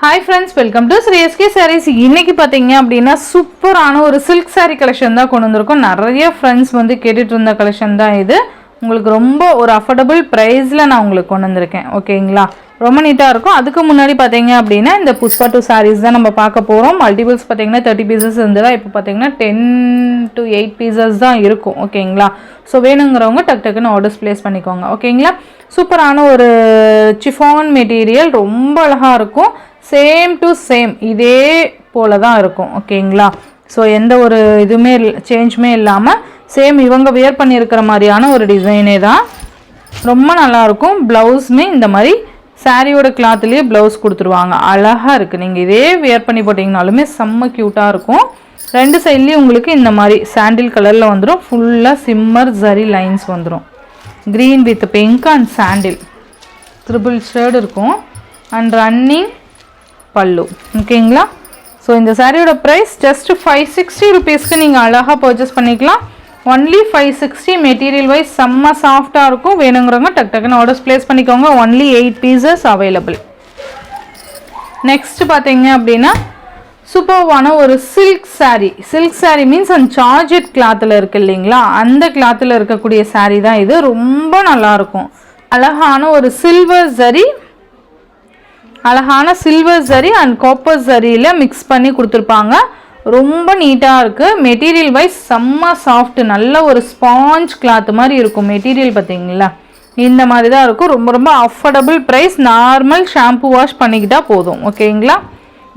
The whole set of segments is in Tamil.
Hi friends, welcome to SK Sarees. இன்னைக்கு பாத்தீங்க அப்படினா சூப்பரான ஒரு silk saree collection தான் கொண்டு வந்திருக்கோம். நிறைய friends வந்து கேட்டிட்டு இருந்த collection தான் இது. உங்களுக்கு ரொம்ப ஒரு affordable priceல நான் உங்களுக்கு கொண்டு வந்திருக்கேன். ஓகேங்களா? ரொம்ப நீட்டா இருக்கும். அதுக்கு முன்னாடி பாத்தீங்க அப்படினா இந்த புஷ்பா 2 sarees தான் நம்ம பார்க்க போறோம். மல்டிபிள்ஸ் பாத்தீங்கன்னா 30 pieces இருந்ததா இப்போ பாத்தீங்கன்னா 10 to 8 pieces தான் இருக்கும். ஓகேங்களா? சோ வேணும்ங்கறவங்க டக்குன்னு ஆர்டர்ஸ் பிளேஸ் பண்ணிக்கோங்க. ஓகேங்களா? சூப்பரான ஒரு chiffon மெட்டீரியல் ரொம்ப அழகா இருக்கும். சேம் டு சேம் இதே போல தான் இருக்கும். ஓகேங்களா? ஸோ எந்த ஒரு இதுவுமே சேஞ்சுமே இல்லாமல் சேம் இவங்க வியர் பண்ணியிருக்கிற மாதிரியான ஒரு டிசைனே தான். ரொம்ப நல்லாயிருக்கும். ப்ளவுஸுமே இந்த மாதிரி சாரியோட கிளாத்லேயே ப்ளவுஸ் கொடுத்துருவாங்க. அழகாக இருக்குது. நீங்கள் இதே வியர் பண்ணி போட்டிங்கனாலுமே செம்ம க்யூட்டாக இருக்கும். ரெண்டு சைட்லேயும் உங்களுக்கு இந்த மாதிரி சாண்டில் கலரில் வந்துடும். ஃபுல்லாக சிம்மர் ஜரி லைன்ஸ் வந்துடும். Green with pink and sandal triple shade இருக்கும். அண்ட் ரன்னிங் பல்லு. ஓகேங்களா? ஸோ இந்த சாரியோட ப்ரைஸ் ஜஸ்ட் 560 ருபீஸ்க்கு நீங்கள் அழகாக பர்ச்சேஸ் பண்ணிக்கலாம். ஒன்லி 560. மெட்டீரியல் வைஸ் செம்ம சாஃப்டாக இருக்கும். வேணுங்கிறவங்க டக்குன்னு ஆர்டர்ஸ் பிளேஸ் பண்ணிக்கோங்க. Only 8 pieces available. நெக்ஸ்ட் பார்த்தீங்க அப்படின்னா சூப்பர்வான ஒரு silk sari. Silk sari means அந்த சார்ஜெட் கிளாத்தில் இருக்குது இல்லைங்களா, அந்த கிளாத்தில் இருக்கக்கூடிய சாரீ தான் இது. ரொம்ப நல்லாயிருக்கும். அழகான ஒரு சில்வர் ஜரி, அழகான சில்வர் ஜரி அண்ட் காப்பர் ஜரியில் மிக்ஸ் பண்ணி கொடுத்துருப்பாங்க. ரொம்ப நீட்டாக இருக்குது. மெட்டீரியல் வைஸ் செம்ம சாஃப்ட், நல்ல ஒரு ஸ்பாஞ்ச் கிளாத் மாதிரி இருக்கும் மெட்டீரியல். பார்த்தீங்களா, இந்த மாதிரி தான் இருக்கும். ரொம்ப ரொம்ப affordable price. Normal shampoo wash பண்ணிக்கிட்டால் போதும். ஓகேங்களா?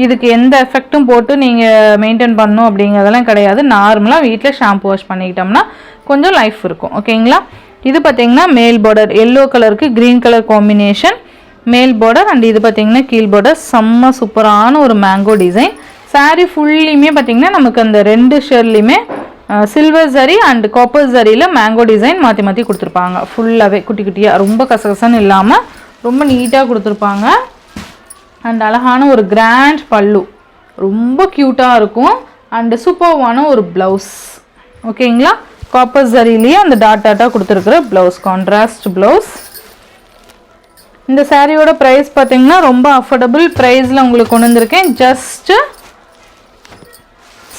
இதுக்கு எந்த எஃபெக்ட்டும் போட்டு நீங்கள் மெயின்டைன் பண்ணணும் அப்படிங்கிறதெல்லாம் கிடையாது. நார்மலாக வீட்டில் ஷாம்பு வாஷ் பண்ணிக்கிட்டோம்னா கொஞ்சம் லைஃப் இருக்கும். ஓகேங்களா? இது பார்த்தீங்கன்னா மேல் பார்டர் எல்லோ கலருக்கு க்ரீன் கலர் காம்பினேஷன் மேல் பார்டர். அண்ட் இது பார்த்தீங்கன்னா கீழ் பார்டர். செம்ம சூப்பரான ஒரு மேங்கோ டிசைன். சாரீ ஃபுல்லையுமே பார்த்தீங்கன்னா நமக்கு அந்த ரெண்டு ஷேர்லையுமே சில்வர் ஜரி அண்ட் காப்பர் ஜரியில் மேங்கோ டிசைன் மாற்றி மாற்றி கொடுத்துருப்பாங்க. ஃபுல்லாகவே குட்டி குட்டியாக, ரொம்ப கசகசன்னு இல்லாமல் ரொம்ப நீட்டாக கொடுத்துருப்பாங்க. அண்ட் அழகான ஒரு கிராண்ட் பல்லு, ரொம்ப க்யூட்டாக இருக்கும். அண்டு சூப்பர்வான ஒரு ப்ளவுஸ். ஓகேங்களா? காப்பர் ஜரிலேயே அந்த டாட்டாக கொடுத்துருக்குற ப்ளவுஸ், கான்ட்ராஸ்ட் ப்ளவுஸ். இந்த சாரியோட ப்ரைஸ் பார்த்தீங்கன்னா ரொம்ப அஃபோர்டபுள் ப்ரைஸில் உங்களுக்கு கொண்டு வந்திருக்கேன். ஜஸ்ட்டு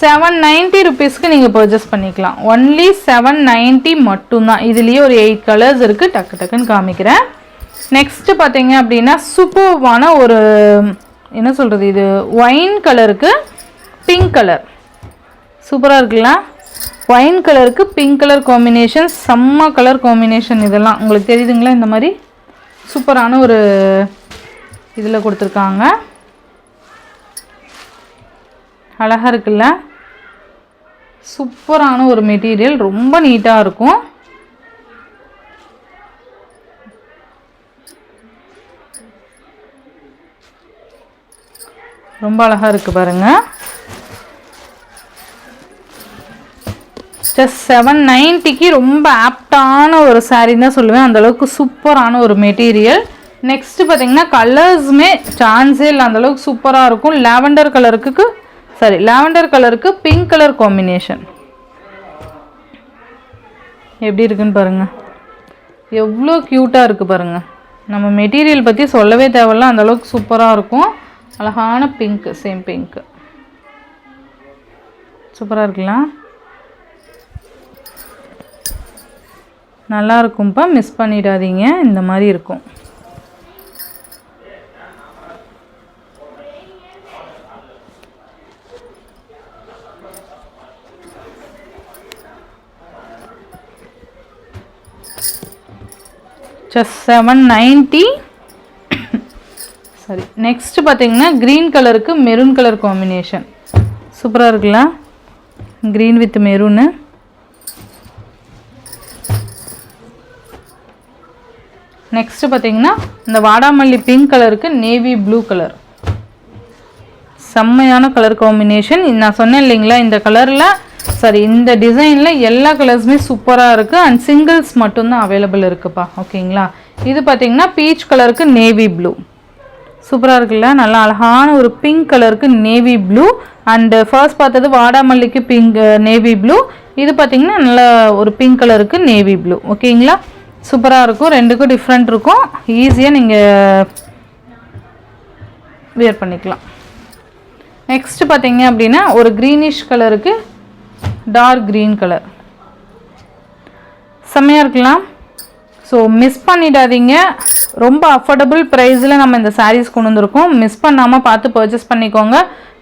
790 ருபீஸ்க்கு நீங்கள் பர்ச்சேஸ் பண்ணிக்கலாம். ஒன்லி 790 மட்டும்தான். இதுலேயே ஒரு 8 கலர்ஸ் இருக்குது. டக்குன்னு காமிக்கிறேன். நெக்ஸ்ட்டு பார்த்தீங்க அப்படின்னா சூப்பர்வான ஒரு என்ன சொல்கிறது, இது ஒயின் கலருக்கு பிங்க் கலர். சூப்பராக இருக்குல்ல? ஒயின் கலருக்கு பிங்க் கலர் காம்பினேஷன், செம்ம கலர் காம்பினேஷன். இதெல்லாம் உங்களுக்கு தெரியுதுங்களா? இந்த மாதிரி சூப்பரான ஒரு இதில் கொடுத்துருக்காங்க. அழகாக இருக்குல்ல? சூப்பரான ஒரு மெட்டீரியல். ரொம்ப நீட்டாக இருக்கும். ரொம்ப அழகாக இருக்குது பாருங்கள். ஜஸ்ட் 790க்கு ரொம்ப ஆப்டான ஒரு சாரீ தான் சொல்லுவேன். அந்தளவுக்கு சூப்பரான ஒரு மெட்டீரியல். நெக்ஸ்ட்டு பார்த்தீங்கன்னா கலர்ஸுமே சான்ஸே இல்லை, அந்தளவுக்கு சூப்பராக இருக்கும். லாவெண்டர் கலருக்கு பிங்க் கலர் காம்பினேஷன் எப்படி இருக்குன்னு பாருங்கள். எவ்வளோ க்யூட்டாக இருக்குது பாருங்கள். நம்ம மெட்டீரியல் பற்றி சொல்லவே தேவையில்ல, அந்தளவுக்கு சூப்பராக இருக்கும். அழகான பிங்க், சேம் பிங்க், சூப்பராக இருக்குல்ல? நல்லா இருக்கும்ப்பா, மிஸ் பண்ணிடாதீங்க. இந்த மாதிரி இருக்கும். ஜஸ்ட் 790. சரி, நெக்ஸ்ட் பார்த்தீங்கன்னா க்ரீன் கலருக்கு மெரூன் கலர் காம்பினேஷன். சூப்பராக இருக்குல்ல? Green with maroon. நெக்ஸ்ட்டு பார்த்தீங்கன்னா இந்த வாடாமல்லி பிங்க் கலருக்கு நேவி ப்ளூ கலர். செம்மையான கலர் காம்பினேஷன். நான் சொன்னேன் இல்லைங்களா, இந்த கலரில் இந்த டிசைனில் எல்லா கலர்ஸுமே சூப்பராக இருக்குது. அண்ட் சிங்கிள்ஸ் மட்டும்தான் அவைலபிள் இருக்குப்பா. ஓகேங்களா? இது பார்த்தீங்கன்னா பீச் கலருக்கு நேவி ப்ளூ. சூப்பராக இருக்குல்ல? நல்லா அழகான ஒரு பிங்க் கலருக்கு நேவி ப்ளூ. அண்டு ஃபர்ஸ்ட் பார்த்தது வாடாமல்லிக்கு பிங்க் நேவி ப்ளூ. இது பார்த்தீங்கன்னா நல்லா ஒரு பிங்க் கலருக்கு நேவி ப்ளூ. ஓகேங்களா? சூப்பராக இருக்கும். ரெண்டுக்கும் டிஃப்ரெண்ட் இருக்கும். ஈஸியாக நீங்கள் வியர் பண்ணிக்கலாம். நெக்ஸ்ட் பார்த்தீங்க அப்படின்னா ஒரு க்ரீனிஷ் கலருக்கு டார்க் க்ரீன் கலர் செம்மையாக இருக்கலாம். ஸோ மிஸ் பண்ணிடாதீங்க. ரொம்ப அஃபோர்டபுள் ப்ரைஸில் நம்ம இந்த சாரீஸ் கொண்டு வந்திருக்கோம். மிஸ் பண்ணாமல் பார்த்து பர்ச்சேஸ் பண்ணிக்கோங்க.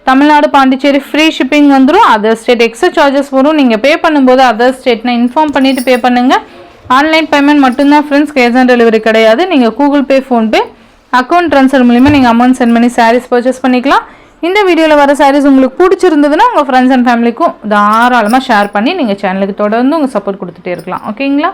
தமிழ்நாடு பாண்டிச்சேரி ஃப்ரீ ஷிப்பிங் வந்துடும். அதர் ஸ்டேட் எக்ஸ்ட்ரா சார்ஜஸ் வரும். நீங்கள் பே பண்ணும்போது அதர் ஸ்டேட்னா இன்ஃபார்ம் பண்ணிவிட்டு பே பண்ணுங்கள். ஆன்லைன் பேமெண்ட் மட்டும்தான் ஃப்ரெண்ட்ஸ், கேஷ் ஆன் டெலிவரி கிடையாது. நீங்கள் Google Pay, PhonePe, account transfer மூலிமா நீங்கள் அமௌண்ட் சென்ட் பண்ணி சாரீஸ் பர்ச்சேஸ் பண்ணிக்கலாம். இந்த வீடியோவில் வர சாரீஸ் உங்களுக்கு பிடிச்சிருந்ததுன்னா உங்கள் ஃப்ரெண்ட்ஸ் அண்ட் ஃபேமிலிக்கும் தாராளமாக ஷேர் பண்ணி நீங்கள் சேனலுக்கு தொடர்ந்து உங்கள் சப்போர்ட் கொடுத்துட்டே இருக்கலாம். ஓகேங்களா?